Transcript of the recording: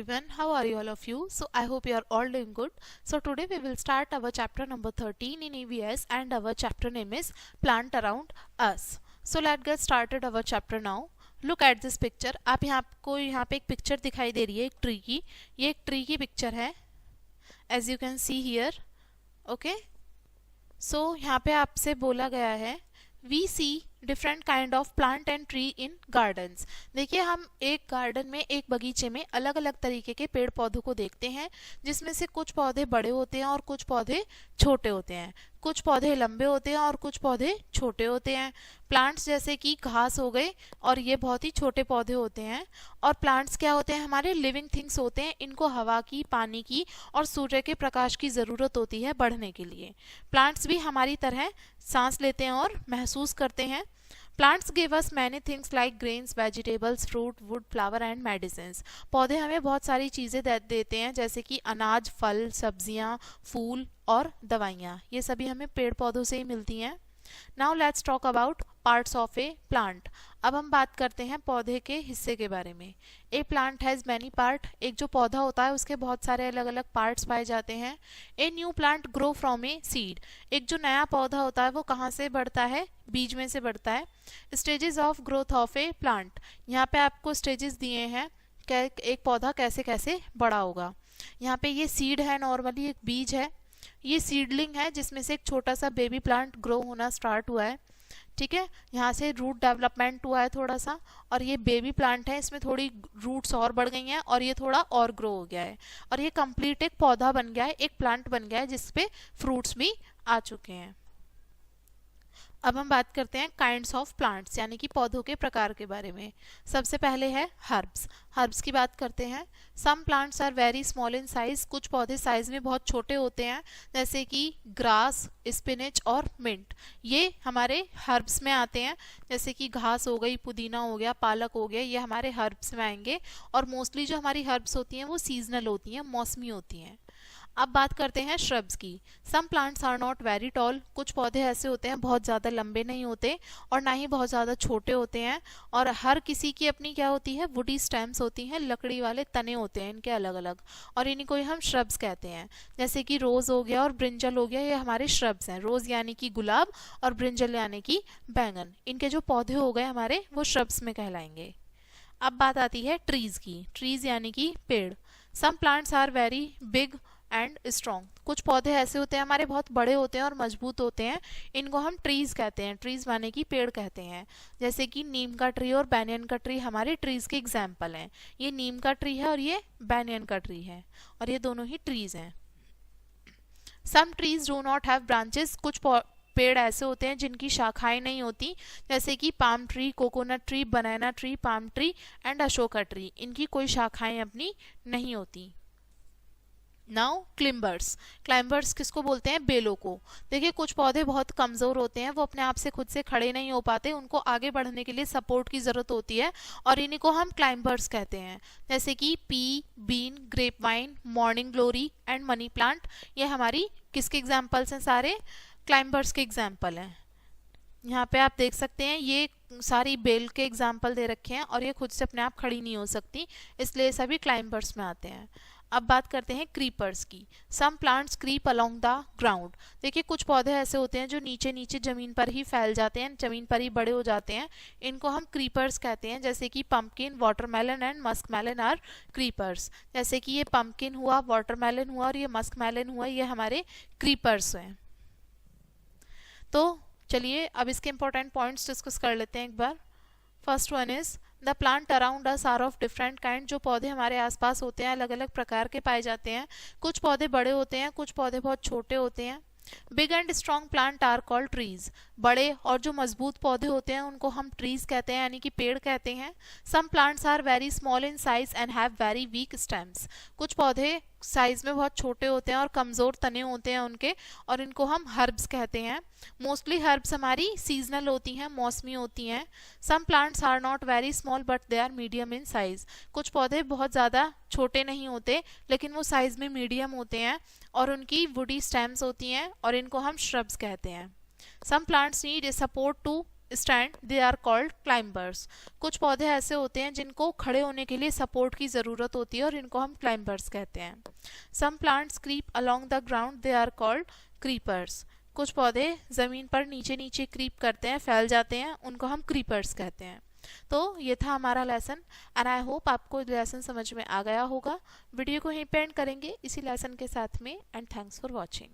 everyone, how are you all of you? So I hope you are all doing good. So today we will start our chapter number 13 in EVS and our chapter name is Plant Around Us. So let's get started our chapter now. Look at this picture. आप आपको यहाँ पे एक picture दिखाई दे रही है एक tree की. ये एक ट्री की पिक्चर है as you can see here. Okay. So यहाँ पे आपसे बोला गया है We see different kind of plant and tree in gardens. देखिए हम एक गार्डन में एक बगीचे में अलग अलग तरीके के पेड़ पौधों को देखते हैं जिसमें से कुछ पौधे बड़े होते हैं और कुछ पौधे छोटे होते हैं. कुछ पौधे लंबे होते हैं और कुछ पौधे छोटे होते हैं. प्लांट्स जैसे कि घास हो गए और ये बहुत ही छोटे पौधे होते हैं. और प्लांट्स क्या होते हैं? हमारे लिविंग थिंग्स होते हैं. इनको हवा की, पानी की और सूर्य के प्रकाश की ज़रूरत होती है बढ़ने के लिए. प्लांट्स भी हमारी तरह सांस लेते हैं और महसूस करते हैं. Plants give us many things like grains, vegetables, fruit, wood, flower and medicines. पौधे हमें बहुत सारी चीज़ें देते हैं जैसे कि अनाज, फल, सब्जियां, फूल और दवाइयाँ. ये सभी हमें पेड़ पौधों से ही मिलती हैं. Now let's talk about parts of a plant. अब हम बात करते हैं पौधे के हिस्से के बारे में. A plant has many part. एक जो पौधा होता है उसके बहुत सारे अलग अलग पार्ट्स पाए जाते हैं. A new plant grow from a seed. एक जो नया पौधा होता है वो कहाँ से बढ़ता है? बीज में से बढ़ता है. Stages of growth of a plant. यहाँ पे आपको स्टेजेस दिए हैं कि एक पौधा कैसे कैसे बड़ा होगा. यहाँ पे ये सीड है, नॉर्मली एक बीज है. ये सीडलिंग है जिसमें से एक छोटा सा बेबी प्लांट ग्रो होना स्टार्ट हुआ है. ठीक है, यहाँ से रूट डेवलपमेंट हुआ है थोड़ा सा. और ये बेबी प्लांट है, इसमें थोड़ी रूट्स और बढ़ गई हैं और ये थोड़ा और ग्रो हो गया है और ये कंप्लीट एक पौधा बन गया है, एक प्लांट बन गया है जिसपे फ्रूट्स भी आ चुके हैं. अब हम बात करते हैं काइंड्स ऑफ प्लांट्स यानी कि पौधों के प्रकार के बारे में. सबसे पहले है हर्ब्स. हर्ब्स की बात करते हैं. Some plants are very small in size. कुछ पौधे साइज में बहुत छोटे होते हैं जैसे कि ग्रास, स्पिनच और मिंट. ये हमारे हर्ब्स में आते हैं. जैसे कि घास हो गई, पुदीना हो गया, पालक हो गया, ये हमारे हर्ब्स में आएंगे. और मोस्टली जो हमारी हर्ब्स होती हैं वो सीजनल होती हैं, मौसमी होती हैं. अब बात करते हैं श्रब्स की. Some plants are not very tall. कुछ पौधे ऐसे होते हैं बहुत ज़्यादा लंबे नहीं होते और ना ही बहुत ज़्यादा छोटे होते हैं. और हर किसी की अपनी क्या होती है? वुडी स्टेम्स होती हैं, लकड़ी वाले तने होते हैं इनके अलग अलग. और इन्हीं को ही हम श्रब्स कहते हैं. जैसे कि रोज़ हो गया और ब्रिंजल हो गया, ये हमारे श्रब्स हैं. रोज़ यानी कि गुलाब और ब्रिंजल यानी कि बैंगन. इनके जो पौधे हो गए हमारे वो श्रब्स में कहलाएंगे. अब बात आती है ट्रीज़ की. ट्रीज़ यानी कि पेड़. Some plants are very big and strong. कुछ पौधे ऐसे होते हैं हमारे बहुत बड़े होते हैं और मजबूत होते हैं. इनको हम ट्रीज कहते हैं. ट्रीज माने कि पेड़ कहते हैं. जैसे कि नीम का ट्री और बैनियन का ट्री हमारे ट्रीज के एग्जाम्पल हैं. ये नीम का ट्री है और ये बैनियन का ट्री है और ये दोनों ही ट्रीज हैं. Some trees do not have branches. कुछ पेड़ ऐसे होते हैं जिनकी शाखाएं नहीं होती जैसे कि palm tree, coconut tree, banana tree, palm tree and Ashoka tree. इनकी कोई शाखाएं अपनी नहीं होती. Now climbers. क्लाइंबर्स किसको बोलते हैं? बेलों को. देखिए कुछ पौधे बहुत कमज़ोर होते हैं, वो अपने आप से खुद से खड़े नहीं हो पाते, उनको आगे बढ़ने के लिए सपोर्ट की ज़रूरत होती है और इन्हीं को हम क्लाइंबर्स कहते हैं. जैसे कि pea, bean, grape vine, morning glory and money plant. ये हमारी किसके एग्जाम्पल्स हैं? सारे क्लाइंबर्स के एग्जाम्पल हैं. यहाँ पे आप देख सकते हैं ये सारी बेल के एग्जाम्पल दे रखे हैं और ये खुद से अपने आप खड़ी नहीं हो सकती, इसलिए सभी क्लाइंबर्स में आते हैं. अब बात करते हैं क्रीपर्स की. Some plants creep along the ground. देखिए कुछ पौधे ऐसे होते हैं जो नीचे नीचे ज़मीन पर ही फैल जाते हैं, ज़मीन पर ही बड़े हो जाते हैं. इनको हम क्रीपर्स कहते हैं. जैसे कि pumpkin, watermelon and muskmelon are creepers. जैसे कि ये पम्पकिन हुआ, वाटरमेलन हुआ और ये मस्कमेलन हुआ, ये हमारे क्रीपर्स हैं. तो चलिए अब इसके इंपॉर्टेंट पॉइंट्स डिस्कस कर लेते हैं एक बार. First one is the plant around us are of different kind. जो पौधे हमारे आसपास होते हैं अलग अलग प्रकार के पाए जाते हैं. कुछ पौधे बड़े होते हैं, कुछ पौधे बहुत छोटे होते हैं. Big and strong plant are called trees. बड़े और जो मजबूत पौधे होते हैं उनको हम ट्रीज कहते हैं यानी कि पेड़ कहते हैं. Some plants are very small in size and have very weak stems. कुछ पौधे साइज में बहुत छोटे होते हैं और कमज़ोर तने होते हैं उनके और इनको हम हर्ब्स कहते हैं. मोस्टली हर्ब्स हमारी सीजनल होती हैं, मौसमी होती हैं. Some plants are not very small but they are medium in size. कुछ पौधे बहुत ज़्यादा छोटे नहीं होते लेकिन वो साइज में मीडियम होते हैं और उनकी वुडी स्टेम्स होती हैं और इनको हम श्रब्स कहते हैं. Some plants need a support to stand they are called climbers. कुछ पौधे ऐसे होते हैं जिनको खड़े होने के लिए सपोर्ट की ज़रूरत होती है और इनको हम क्लाइंबर्स कहते हैं। Some plants creep along the ground they are called creepers. कुछ पौधे ज़मीन पर नीचे नीचे क्रीप करते हैं, फैल जाते हैं, उनको हम क्रीपर्स कहते हैं। तो ये था हमारा लेसन एंड आई होप आपको लेसन समझ में आ गया होगा। वीडियो को यहीं पे एंड करेंगे इसी लेसन के साथ में एंड थैंक्स फॉर वॉचिंग।